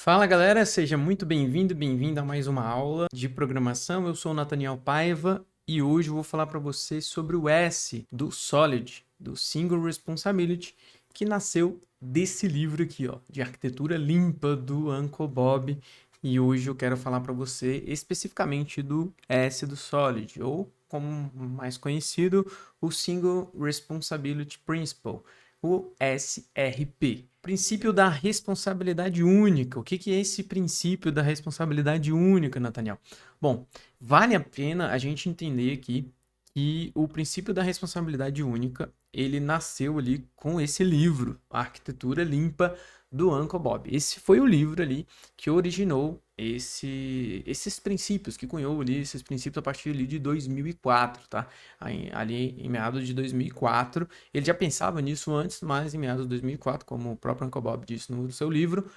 Fala galera, seja muito bem-vindo, bem-vinda a mais uma aula de programação. Eu sou o Nathaniel Paiva e hoje eu vou falar para você sobre o S do Solid, do Single Responsibility, que nasceu desse livro aqui, ó, de arquitetura limpa do Uncle Bob. E hoje eu quero falar para você especificamente do S do Solid, ou como mais conhecido, o Single Responsibility Principle, o SRP. Princípio da responsabilidade única. O que é esse princípio da responsabilidade única, Nathaniel? Bom, vale a pena a gente entender aqui que o princípio da responsabilidade única, ele nasceu ali com esse livro, A Arquitetura Limpa, do Uncle Bob. Esse foi o livro ali que originou esses princípios, que cunhou ali esses princípios a partir ali de 2004, tá? Ali em meados de 2004. Ele já pensava nisso antes, mas em meados de 2004, como o próprio Uncle Bob disse no seu livro,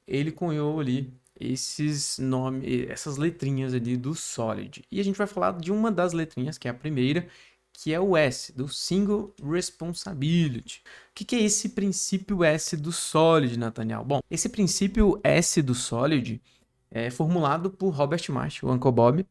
ele cunhou ali esses nomes, essas letrinhas ali do Solid. E a gente vai falar de uma das letrinhas, que é a primeira, que é o S, do Single Responsibility. O que é esse princípio S do Solid, Nathaniel? Bom, esse princípio S do Solid é formulado por Robert Marsh, o Uncle Bob,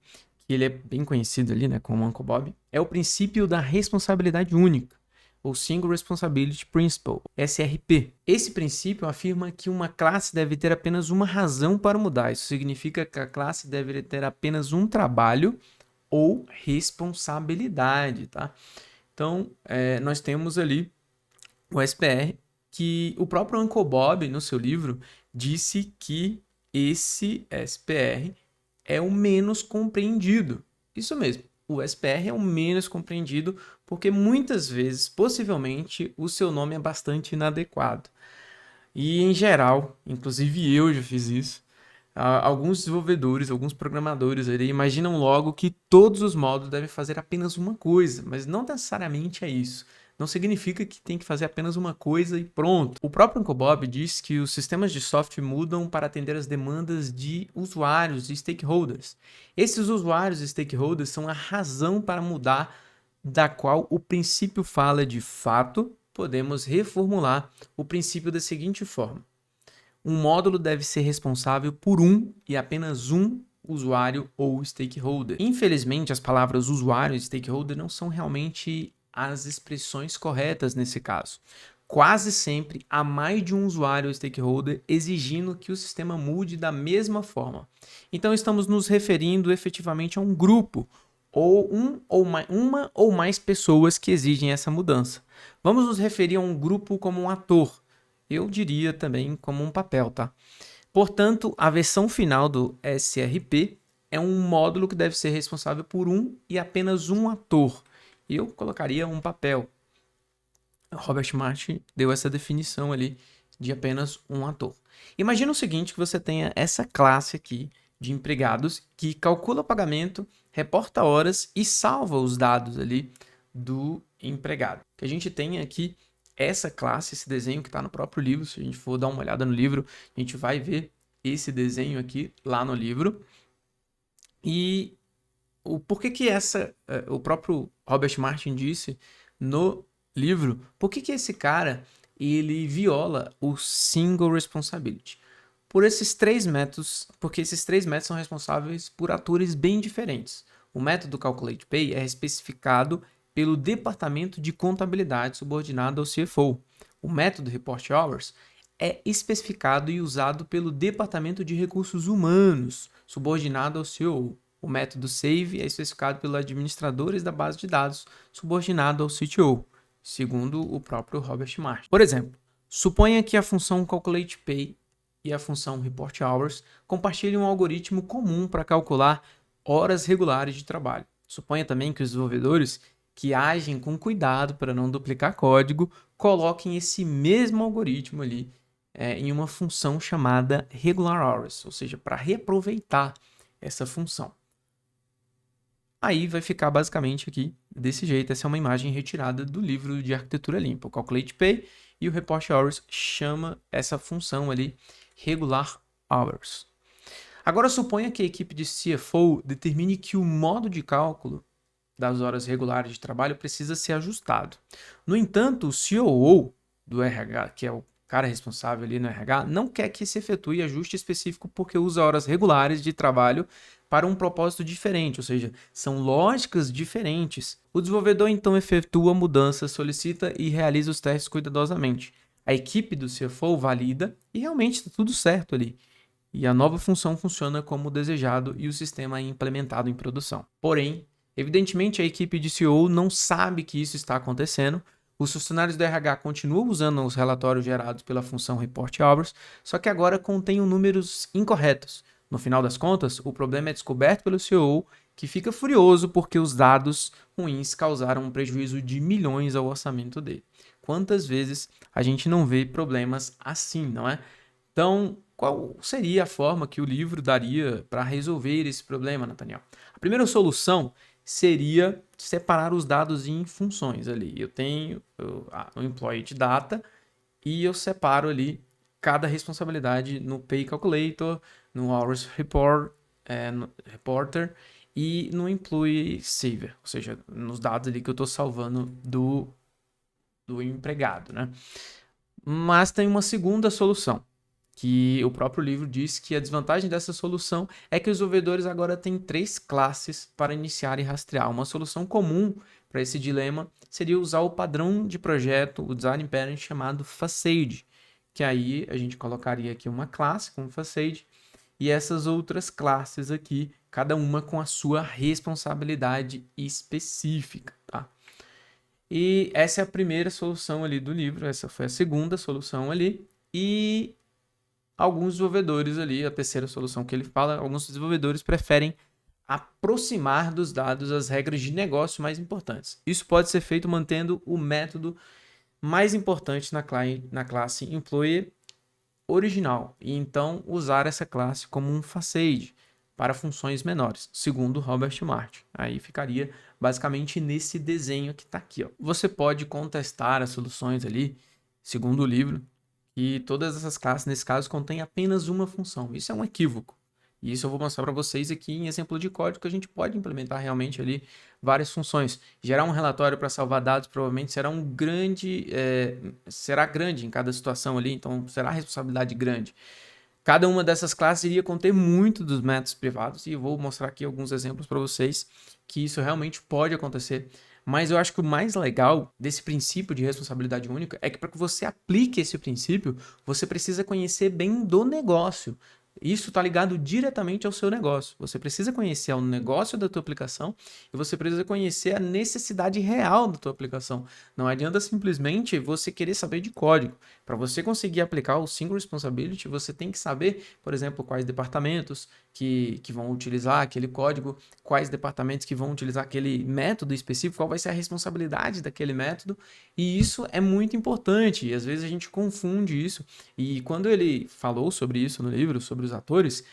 que ele é bem conhecido ali, né, como Uncle Bob. É o princípio da responsabilidade única, ou Single Responsibility Principle, SRP. Esse princípio afirma que uma classe deve ter apenas uma razão para mudar. Isso significa que a classe deve ter apenas um trabalho ou responsabilidade, tá? Então, nós temos ali o SPR, que o próprio Uncle Bob, no seu livro, disse que esse SPR é o menos compreendido. Isso mesmo, o SPR é o menos compreendido porque muitas vezes, possivelmente, o seu nome é bastante inadequado. E em geral, inclusive eu já fiz isso, alguns desenvolvedores, alguns programadores ali imaginam logo que todos os módulos devem fazer apenas uma coisa, mas não necessariamente é isso. Não significa que tem que fazer apenas uma coisa e pronto. O próprio Uncle Bob diz que os sistemas de software mudam para atender as demandas de usuários e stakeholders. Esses usuários e stakeholders são a razão para mudar, da qual o princípio fala de fato. Podemos reformular o princípio da seguinte forma: um módulo deve ser responsável por um e apenas um usuário ou stakeholder. Infelizmente, as palavras usuário e stakeholder não são realmente as expressões corretas nesse caso. Quase sempre há mais de um usuário ou stakeholder exigindo que o sistema mude da mesma forma. Então, estamos nos referindo efetivamente a um grupo ou uma ou mais pessoas que exigem essa mudança. Vamos nos referir a um grupo como um ator. Eu diria também como um papel, tá? Portanto, a versão final do SRP é um módulo que deve ser responsável por um e apenas um ator. Eu colocaria um papel. Robert Martin deu essa definição ali de apenas um ator. Imagina o seguinte, que você tenha essa classe aqui de empregados que calcula o pagamento, reporta horas e salva os dados ali do empregado. Que a gente tenha aqui essa classe, esse desenho que está no próprio livro. Se a gente for dar uma olhada no livro, a gente vai ver esse desenho aqui lá no livro. E por que o próprio Robert Martin disse no livro, por que esse cara ele viola o single responsibility? Por esses três métodos, porque esses três métodos são responsáveis por atores bem diferentes. O método Calculate Pay é especificado pelo Departamento de Contabilidade subordinado ao CFO. O método Report Hours é especificado e usado pelo Departamento de Recursos Humanos, subordinado ao CEO. O método Save é especificado pelos administradores da base de dados, subordinado ao CTO, segundo o próprio Robert Marsh. Por exemplo, suponha que a função CalculatePay e a função ReportHours compartilhem um algoritmo comum para calcular horas regulares de trabalho. Suponha também que os desenvolvedores que agem com cuidado para não duplicar código coloquem esse mesmo algoritmo ali em uma função chamada regular hours, ou seja, para reaproveitar essa função. Aí vai ficar basicamente aqui desse jeito. Essa é uma imagem retirada do livro de arquitetura limpa. O Calculate Pay e o Report Hours chama essa função ali regular hours. Agora suponha que a equipe de CFO determine que o modo de cálculo das horas regulares de trabalho precisa ser ajustado. No entanto, o COO do RH, que é o cara responsável ali no RH, não quer que se efetue ajuste específico porque usa horas regulares de trabalho para um propósito diferente, ou seja, são lógicas diferentes. O desenvolvedor então efetua mudanças, solicita e realiza os testes cuidadosamente. A equipe do CFO valida e realmente está tudo certo ali. E a nova função funciona como desejado e o sistema é implementado em produção. Porém, evidentemente a equipe de CEO não sabe que isso está acontecendo. Os funcionários do RH continuam usando os relatórios gerados pela função Report Hours, só que agora contêm números incorretos. No final das contas, o problema é descoberto pelo CEO, que fica furioso porque os dados ruins causaram um prejuízo de milhões ao orçamento dele. Quantas vezes a gente não vê problemas assim, não é? Então, qual seria a forma que o livro daria para resolver esse problema, Nathaniel? A primeira solução seria separar os dados em funções ali. Eu tenho o employee data e eu separo ali cada responsabilidade no Pay Calculator, no Hours no Reporter e no Employee Saver, ou seja, nos dados ali que eu estou salvando do empregado, né? Mas tem uma segunda solução, que o próprio livro diz que a desvantagem dessa solução é que os desenvolvedores agora têm 3 classes para iniciar e rastrear. Uma solução comum para esse dilema seria usar o padrão de projeto, o design pattern chamado facade, que aí a gente colocaria aqui uma classe como facade e essas outras classes aqui, cada uma com a sua responsabilidade específica, tá? E essa é a primeira solução ali do livro, essa foi a segunda solução ali. E alguns desenvolvedores ali, a terceira solução que ele fala, alguns desenvolvedores preferem aproximar dos dados as regras de negócio mais importantes. Isso pode ser feito mantendo o método mais importante na classe Employee original, e então usar essa classe como um facade para funções menores, segundo Robert Martin. Aí ficaria basicamente nesse desenho que está aqui. Ó. Você pode contestar as soluções ali, segundo o livro, e todas essas classes, nesse caso, contêm apenas uma função. Isso é um equívoco. E isso eu vou mostrar para vocês aqui em exemplo de código que a gente pode implementar realmente ali várias funções. Gerar um relatório para salvar dados provavelmente será grande em cada situação ali, então será responsabilidade grande. Cada uma dessas classes iria conter muito dos métodos privados e eu vou mostrar aqui alguns exemplos para vocês que isso realmente pode acontecer. Mas eu acho que o mais legal desse princípio de responsabilidade única é que para que você aplique esse princípio, você precisa conhecer bem do negócio. Isso está ligado diretamente ao seu negócio. Você precisa conhecer o negócio da tua aplicação e você precisa conhecer a necessidade real da tua aplicação. Não adianta simplesmente você querer saber de código. Para você conseguir aplicar o Single Responsibility, você tem que saber, por exemplo, quais departamentos que vão utilizar aquele código, quais departamentos que vão utilizar aquele método específico, qual vai ser a responsabilidade daquele método. E isso é muito importante. E às vezes a gente confunde isso. E quando ele falou sobre isso no livro, sobre os atores,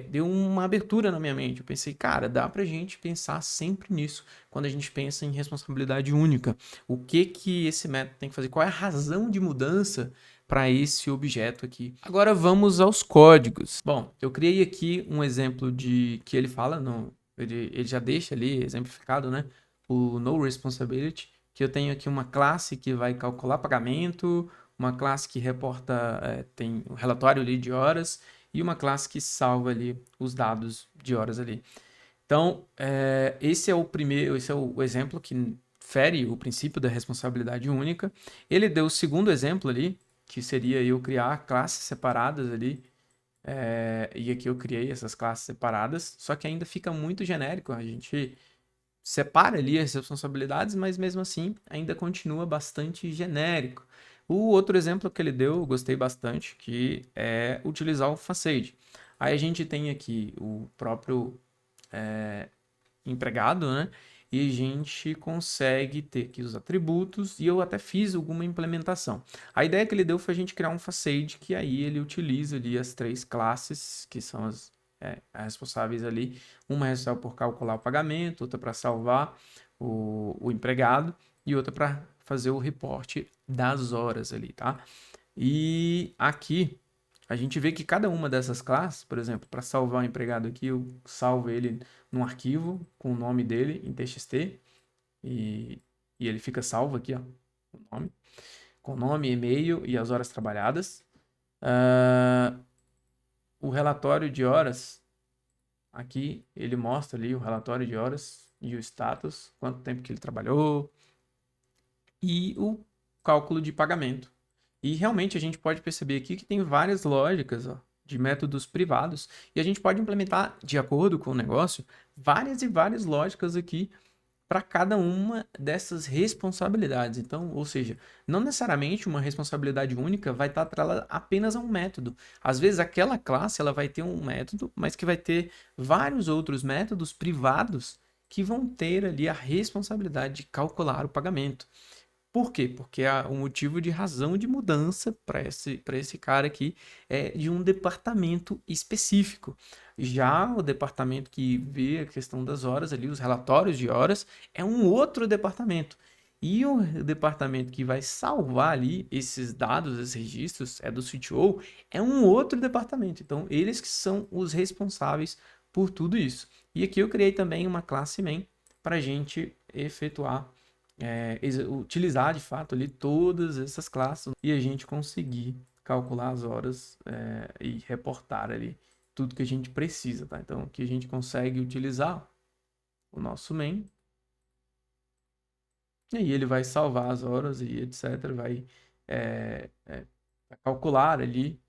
deu uma abertura na minha mente. Eu pensei, cara, dá pra gente pensar sempre nisso quando a gente pensa em responsabilidade única. O que que esse método tem que fazer? Qual é a razão de mudança para esse objeto aqui? Agora vamos aos códigos. Bom, eu criei aqui um exemplo de que ele fala, ele já deixa ali exemplificado, né? O No Responsibility, que eu tenho aqui uma classe que vai calcular pagamento, uma classe que reporta, tem um relatório ali de horas, e uma classe que salva ali os dados de horas ali. Então, esse é o exemplo que fere o princípio da responsabilidade única. Ele deu o segundo exemplo ali, que seria eu criar classes separadas ali, e aqui eu criei essas classes separadas, só que ainda fica muito genérico, a gente separa ali as responsabilidades, mas mesmo assim ainda continua bastante genérico. O outro exemplo que ele deu, eu gostei bastante, que é utilizar o facade. Aí a gente tem aqui o próprio empregado, né? E a gente consegue ter aqui os atributos e eu até fiz alguma implementação. A ideia que ele deu foi a gente criar um facade que aí ele utiliza ali as 3 classes, que são as responsáveis ali. Uma é responsável por calcular o pagamento, outra para salvar o empregado e outra para fazer o reporte das horas ali, tá? E aqui a gente vê que cada uma dessas classes, por exemplo, para salvar o empregado aqui, eu salvo ele num arquivo com o nome dele em TXT e ele fica salvo aqui, ó, o nome. com nome, e-mail e as horas trabalhadas. O relatório de horas, aqui ele mostra ali o relatório de horas e o status, quanto tempo que ele trabalhou, e o cálculo de pagamento. E realmente a gente pode perceber aqui que tem várias lógicas, ó, de métodos privados, e a gente pode implementar, de acordo com o negócio, várias e várias lógicas aqui para cada uma dessas responsabilidades. Então, ou seja, não necessariamente uma responsabilidade única vai estar atrelada apenas a um método. Às vezes aquela classe ela vai ter um método, mas que vai ter vários outros métodos privados que vão ter ali a responsabilidade de calcular o pagamento. Por quê? Porque o motivo de razão de mudança para esse cara aqui é de um departamento específico. Já o departamento que vê a questão das horas ali, os relatórios de horas, é um outro departamento. E o departamento que vai salvar ali esses dados, esses registros, é do CTO, é um outro departamento. Então, eles que são os responsáveis por tudo isso. E aqui eu criei também uma classe main para a gente efetuar utilizar de fato ali todas essas classes e a gente conseguir calcular as horas e reportar ali tudo que a gente precisa, tá? Então aqui a gente consegue utilizar o nosso main e aí ele vai salvar as horas e etc, vai calcular ali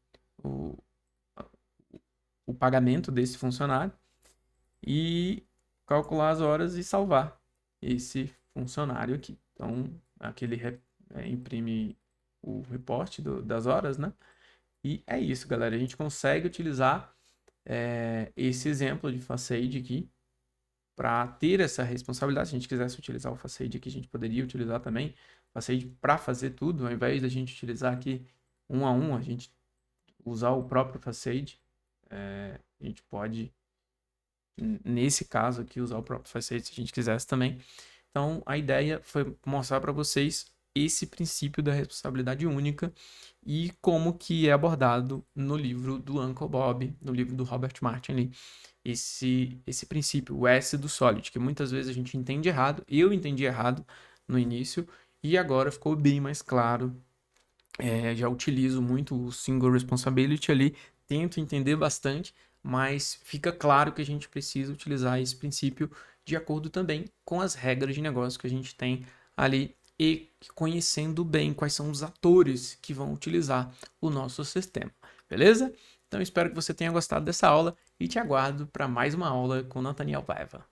o, o pagamento desse funcionário e calcular as horas e salvar esse funcionário aqui. Então, aqui ele imprime o reporte das horas, né? E é isso, galera. A gente consegue utilizar esse exemplo de Facade aqui para ter essa responsabilidade. Se a gente quisesse utilizar o Facade aqui, a gente poderia utilizar também o Facade para fazer tudo, ao invés da gente utilizar aqui um a um, a gente usar o próprio Facade. A gente pode, nesse caso aqui, usar o próprio Facade se a gente quisesse também. Então, a ideia foi mostrar para vocês esse princípio da responsabilidade única e como que é abordado no livro do Uncle Bob, no livro do Robert Martin ali, esse princípio, o S do Solid, que muitas vezes a gente entende errado, eu entendi errado no início, e agora ficou bem mais claro. Já utilizo muito o Single Responsibility ali, tento entender bastante, mas fica claro que a gente precisa utilizar esse princípio de acordo também com as regras de negócio que a gente tem ali e conhecendo bem quais são os atores que vão utilizar o nosso sistema, beleza? Então espero que você tenha gostado dessa aula e te aguardo para mais uma aula com Nathaniel Paiva.